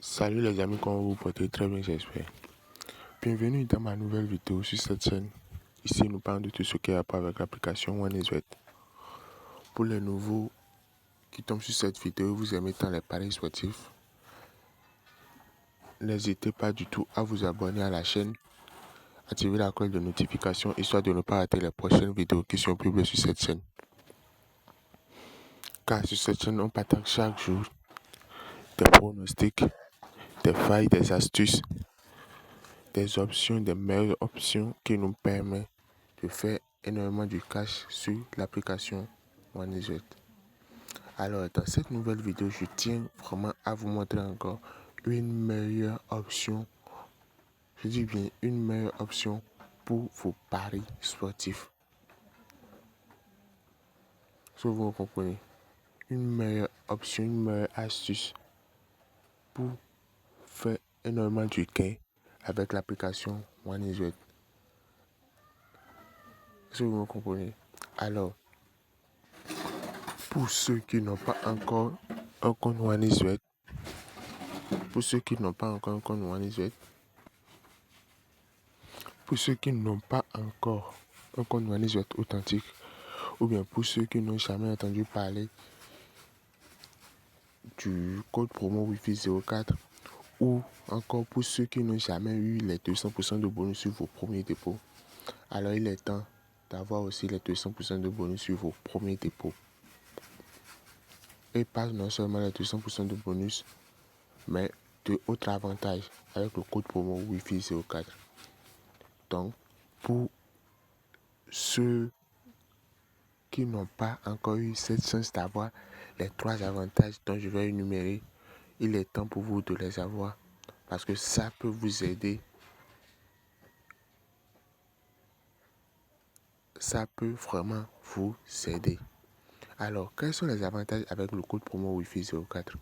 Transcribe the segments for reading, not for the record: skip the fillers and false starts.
Salut les amis, comment vous portez? Très bien, j'espère. Bienvenue dans ma nouvelle vidéo sur cette chaîne. Ici, nous parlons de tout ce qui est à part avec l'application OneXBet. Pour les nouveaux qui tombent sur cette vidéo, vous aimez tant les paris sportifs, n'hésitez pas du tout à vous abonner à la chaîne, activer la cloche de notification, histoire de ne pas rater les prochaines vidéos qui sont publiées sur cette chaîne. Car sur cette chaîne, on partage chaque jour des pronostics, des failles, des astuces, des options, des meilleures options qui nous permettent de faire énormément du cash sur l'application OneXBet. Alors, dans cette nouvelle vidéo, je tiens vraiment à vous montrer encore une meilleure option. Je dis bien une meilleure option pour vos paris sportifs. Si vous me comprenez, une meilleure option, une meilleure astuce pour faire énormément du gain avec l'application OneXBet. Si vous me comprenez. Alors, pour ceux qui n'ont pas encore un compte OneXBet, pour ceux qui n'ont pas encore un compte OneXBet, pour ceux qui n'ont pas encore un compte OneXBet authentique, ou bien pour ceux qui n'ont jamais entendu parler du code promo Wi-Fi 04, ou encore pour ceux qui n'ont jamais eu les 200% de bonus sur vos premiers dépôts, alors il est temps d'avoir aussi les 200% de bonus sur vos premiers dépôts. Et pas non seulement les 200% de bonus, mais d'autres avantages avec le code promo Wi-Fi 04. Donc, pour ceux qui n'ont pas encore eu cette chance d'avoir les 3 avantages dont je vais énumérer, il est temps pour vous de les avoir parce que ça peut vous aider. Ça peut vraiment vous aider. Alors, quels sont les avantages avec le code promo Wi-Fi 04?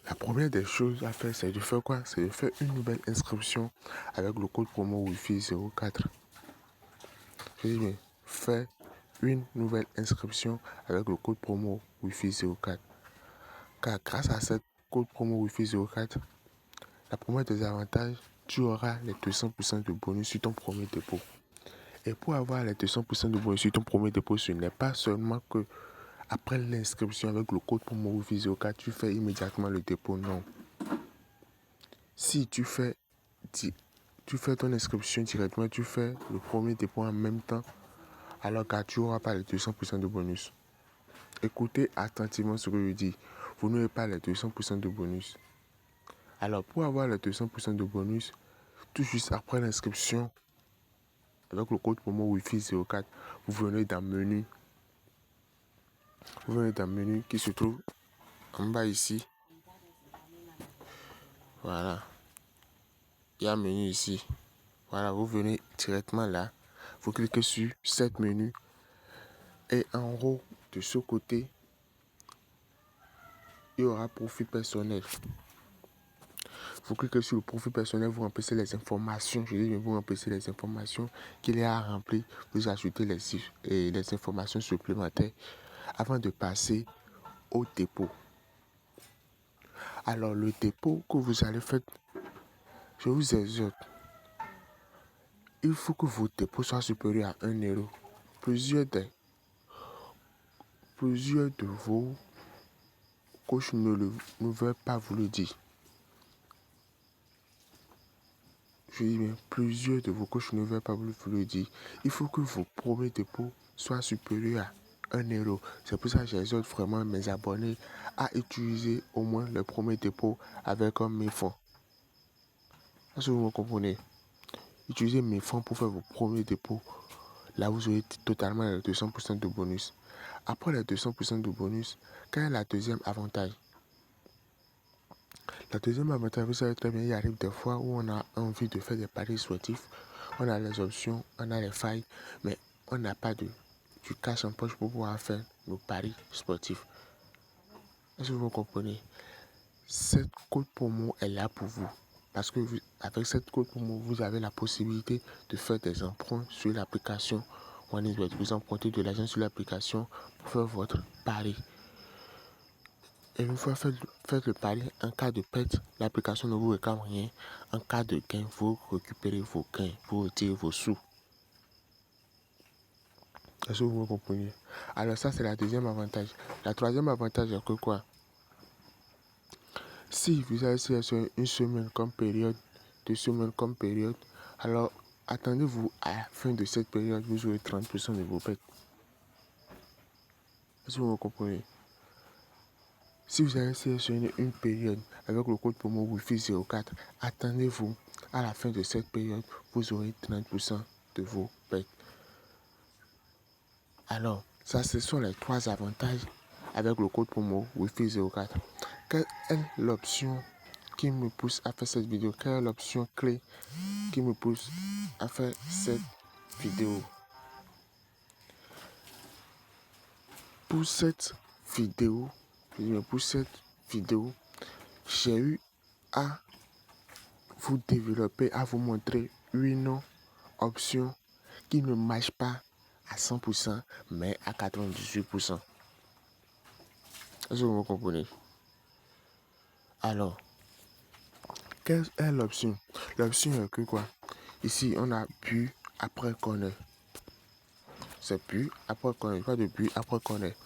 La première des choses à faire, c'est de faire quoi? C'est de faire une nouvelle inscription avec le code promo Wi-Fi 04. Je dis bien, faire une nouvelle inscription avec le code promo Wi-Fi 04. Car grâce à ce code promo Wi-Fi 04, la première des avantages, tu auras les 200% de bonus sur ton premier dépôt. Et pour avoir les 200% de bonus sur ton premier dépôt, ce n'est pas seulement que après l'inscription avec le code promo Wi-Fi 04, tu fais immédiatement le dépôt. Non. Si tu fais ton inscription directement, tu fais le premier dépôt en même temps, alors que tu n'auras pas les 200% de bonus. Écoutez attentivement ce que je dis. Vous n'aurez pas les 200% de bonus. Alors, pour avoir les 200% de bonus, tout juste après l'inscription, avec le code promo Wi-Fi 04, vous venez dans le menu. Vous venez dans le menu qui se trouve en bas ici. Voilà. Il y a un menu ici. Voilà, vous venez directement là. Vous cliquez sur cet menu. Et en haut, de ce côté, il y aura profil personnel. Vous cliquez sur le profil personnel, vous remplissez les informations. Je dis bien, vous remplissez les informations qu'il y a à remplir. Vous ajoutez les informations supplémentaires avant de passer au dépôt. Alors, le dépôt que vous allez faire, je vous exhorte, il faut que vos dépôts soient supérieurs à 1 euro. Plusieurs de vos coachs ne veulent pas vous le dire. Je dis bien, plusieurs de vos coachs ne veulent pas vous le dire. Il faut que vos premiers dépôts soient supérieurs à 1 euro. C'est pour ça que j'exhorte vraiment mes abonnés à utiliser au moins le premier dépôt avec un 1000 francs. Est-ce que vous me comprenez? Utilisez 1000 francs pour faire vos premiers dépôts. Là, vous aurez totalement les 200% de bonus. Après les 200% de bonus, quel est le deuxième avantage? Le deuxième avantage, vous savez très bien, il arrive des fois où on a envie de faire des paris sportifs. On a les options, on a les failles, mais on n'a pas du cash en poche pour pouvoir faire nos paris sportifs. Est-ce que vous comprenez? Cette code promo est là pour vous. Parce que avec cette code promo, vous avez la possibilité de faire des emprunts sur l'application OneXBet. Vous empruntez de l'argent sur l'application pour faire votre pari. Et une fois faites le pari, en cas de perte, l'application ne vous réclame rien. En cas de gain, vous récupérez vos gains, vous retirez vos sous. Est-ce que vous comprenez? Alors ça, c'est la deuxième avantage. La troisième avantage, c'est que quoi? Si vous avez sélectionné une semaine comme période, 2 semaines comme période, alors attendez-vous à la fin de cette période, vous aurez 30% de vos pertes. Est-ce que vous comprenez? Si vous avez sélectionné une période avec le code promo WIFI04, attendez-vous à la fin de cette période, vous aurez 30% de vos pertes. Alors, ça, ce sont les 3 avantages avec le code promo WIFI04. Quelle est l'option qui me pousse à faire cette vidéo? Quelle est l'option clé qui me pousse à faire cette vidéo? Pour cette vidéo, j'ai eu à vous développer, à vous montrer une option qui ne marche pas à 100%, mais à 98%. Est-ce que vous comprenez? Alors, quelle est l'option? L'option est que quoi? Ici, on a bu après qu'on est. C'est bu après qu'on est, pas de bu après qu'on est.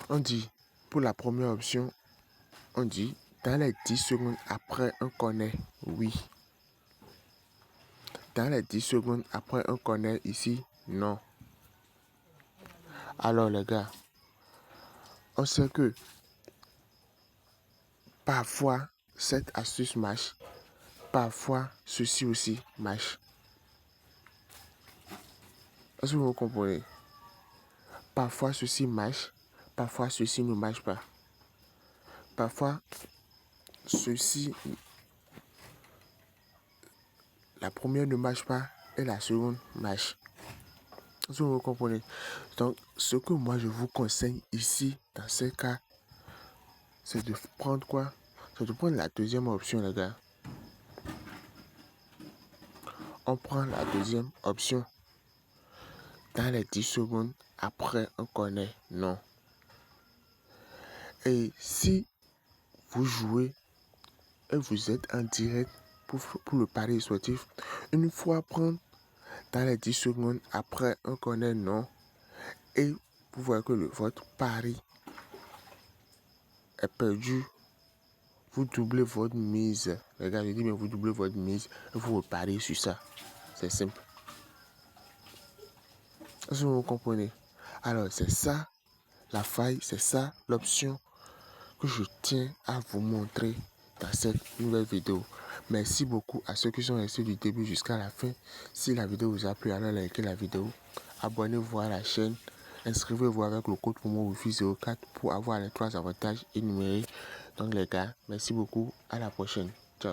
On dit, pour la première option, on dit dans les 10 secondes après un connaît, oui. Dans les 10 secondes après un connaît ici, non. Alors les gars, on sait que parfois cette astuce marche, parfois ceci aussi marche. Est-ce que vous comprenez? Parfois ceci marche, parfois ceci ne marche pas. Parfois ceci, la première ne marche pas et la seconde marche. Est-ce que vous comprenez? Donc ce que moi je vous conseille ici, dans ces cas, c'est de prendre quoi? C'est de prendre la deuxième option les gars. On prend la deuxième option. Dans les 10 secondes après on connaît non. Et si vous jouez et vous êtes en direct pour le pari sportif, une fois prendre dans les 10 secondes après on connaît non et vous voyez que votre pari est perdu, vous doublez votre mise. Les gars, je dis mais vous doublez votre mise et vous repariez sur ça. C'est simple. Est-ce que vous comprenez? Alors c'est ça la faille, c'est ça l'option que je tiens à vous montrer dans cette nouvelle vidéo. Merci beaucoup à ceux qui sont restés du début jusqu'à la fin. Si la vidéo vous a plu, alors likez la vidéo, abonnez-vous à la chaîne, inscrivez-vous avec le code promo WIFI04 pour avoir les 3 avantages énumérés. Donc les gars, merci beaucoup, à la prochaine.